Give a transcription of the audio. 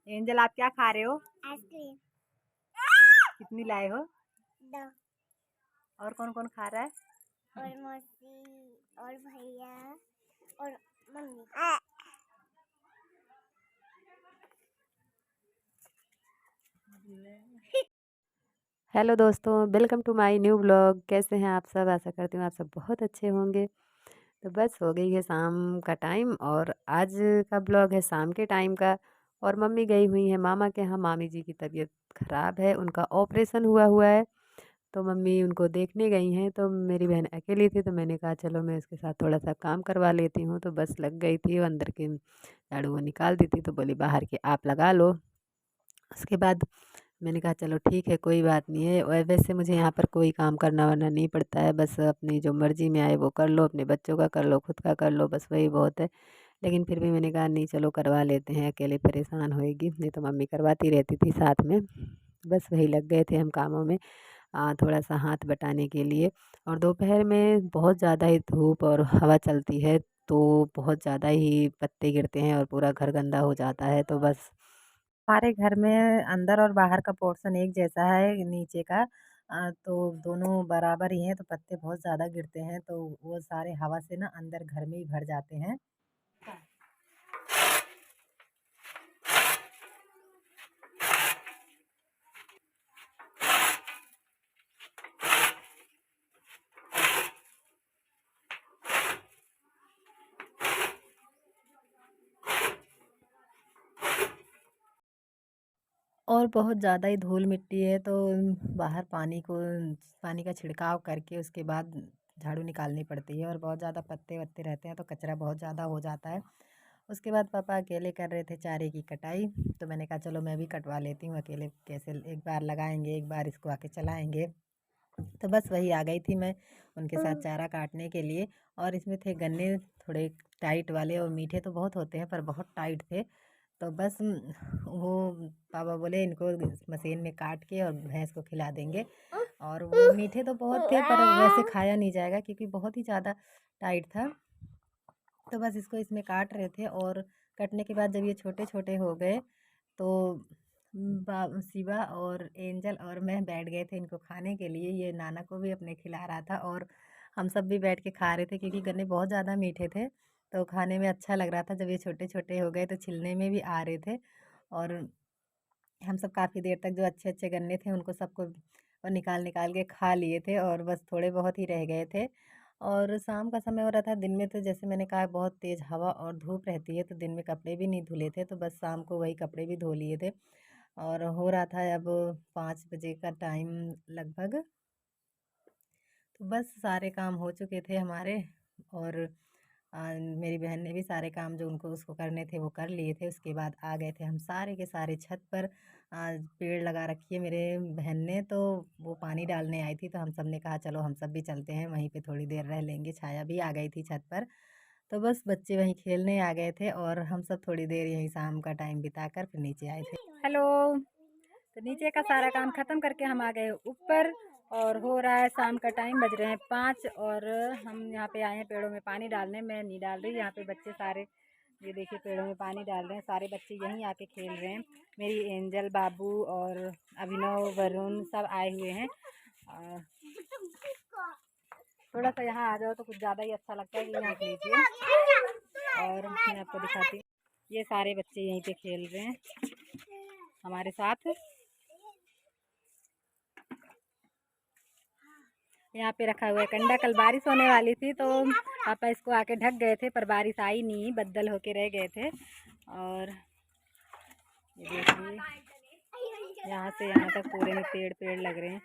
Angel, आप क्या खा रहे हो? आइसक्रीम। कितनी लाए हो? 2। और कौन कौन खा रहा है? और मौसी और भैया और मम्मी। हेलो दोस्तों, welcome to my new blog. कैसे हैं आप सब? आशा करती हूँ आप सब बहुत अच्छे होंगे। तो बस हो गई है शाम का टाइम और आज का ब्लॉग है शाम के टाइम का। और मम्मी गई हुई है मामा के यहाँ। मामी जी की तबीयत ख़राब है, उनका ऑपरेशन हुआ है, तो मम्मी उनको देखने गई हैं। तो मेरी बहन अकेली थी तो मैंने कहा चलो मैं उसके साथ थोड़ा सा काम करवा लेती हूँ। तो बस लग गई थी, वो अंदर के झाड़ू वो निकाल दी थी, तो बोली बाहर के आप लगा लो। उसके बाद मैंने कहा चलो ठीक है, कोई बात नहीं है। और वैसे मुझे यहाँ पर कोई काम करना वरना नहीं पड़ता है, बस अपनी जो मर्ज़ी में आए वो कर लो, अपने बच्चों का कर लो, खुद का कर लो, बस वही बहुत है। लेकिन फिर भी मैंने कहा नहीं चलो करवा लेते हैं, अकेले परेशान होएगी, नहीं तो मम्मी करवाती रहती थी साथ में। बस वही लग गए थे हम कामों में, थोड़ा सा हाथ बटाने के लिए। और दोपहर में बहुत ज़्यादा ही धूप और हवा चलती है, तो बहुत ज़्यादा ही पत्ते गिरते हैं और पूरा घर गंदा हो जाता है। तो बस हमारे घर में अंदर और बाहर का पोर्शन एक जैसा है नीचे का, तो दोनों बराबर ही हैं, तो पत्ते बहुत ज़्यादा गिरते हैं, तो वो सारे हवा से ना अंदर घर में ही भर जाते हैं। और बहुत ज़्यादा ही धूल मिट्टी है, तो बाहर पानी का छिड़काव करके उसके बाद झाड़ू निकालनी पड़ती है। और बहुत ज़्यादा पत्ते वत्ते रहते हैं तो कचरा बहुत ज़्यादा हो जाता है। उसके बाद पापा अकेले कर रहे थे चारे की कटाई, तो मैंने कहा चलो मैं भी कटवा लेती हूँ, अकेले कैसे एक बार लगाएंगे, एक बार इसको आके चलाएंगे। तो बस वही आ गई थी मैं उनके साथ चारा काटने के लिए। और इसमें थे गन्ने थोड़े टाइट वाले, और मीठे तो बहुत होते हैं पर बहुत टाइट थे। तो बस वो पापा बोले इनको मशीन में काट के और भैंस को खिला देंगे। और वो मीठे तो बहुत थे पर वैसे खाया नहीं जाएगा क्योंकि बहुत ही ज़्यादा टाइट था। तो बस इसको इसमें काट रहे थे, और कटने के बाद जब ये छोटे छोटे हो गए तो शिवा और एंजल और मैं बैठ गए थे इनको खाने के लिए। ये नाना को भी अपने खिला रहा था और हम सब भी बैठ के खा रहे थे, क्योंकि गन्ने बहुत ज़्यादा मीठे थे तो खाने में अच्छा लग रहा था। जब ये छोटे छोटे हो गए तो छिलने में भी आ रहे थे, और हम सब काफ़ी देर तक जो अच्छे अच्छे गन्ने थे उनको सबको और निकाल निकाल के खा लिए थे, और बस थोड़े बहुत ही रह गए थे। और शाम का समय हो रहा था। दिन में तो जैसे मैंने कहा बहुत तेज़ हवा और धूप रहती है, तो दिन में कपड़े भी नहीं धुले थे, तो बस शाम को वही कपड़े भी धो लिए थे। और हो रहा था अब 5 बजे का टाइम लगभग। तो बस सारे काम हो चुके थे हमारे, और मेरी बहन ने भी सारे काम जो उनको उसको करने थे वो कर लिए थे। उसके बाद आ गए थे हम सारे के सारे छत पर। पेड़ लगा रखी है मेरे बहन ने, तो वो पानी डालने आई थी, तो हम सब ने कहा चलो हम सब भी चलते हैं, वहीं पे थोड़ी देर रह लेंगे। छाया भी आ गई थी छत पर, तो बस बच्चे वहीं खेलने आ गए थे, और हम सब थोड़ी देर यहीं शाम का टाइम बिताकर फिर नीचे आए थे। हेलो। तो नीचे का सारा काम ख़त्म करके हम आ गए ऊपर, और हो रहा है शाम का टाइम, बज रहे हैं 5, और हम यहाँ पे आए हैं पेड़ों में पानी डालने। मैं नहीं डाल रही, यहाँ पे बच्चे सारे ये देखिए पेड़ों में पानी डाल रहे हैं। सारे बच्चे यहीं आके खेल रहे हैं। मेरी एंजल, बाबू और अभिनव, वरुण सब आए हुए हैं। थोड़ा सा यहाँ आ जाओ तो कुछ ज़्यादा ही अच्छा लगता है कि यहाँ लीजिए। और मैं आपको दिखाती हूँ, ये सारे बच्चे यहीं पे खेल रहे हैं हमारे साथ। यहाँ पे रखा हुआ है कंडा। कल बारिश होने वाली थी तो पापा इसको आके ढक गए थे, पर बारिश आई नहीं, बदल होके रह गए थे। और ये देखिए यहाँ से यहाँ तक पूरे में पेड़ पेड़ लग रहे हैं।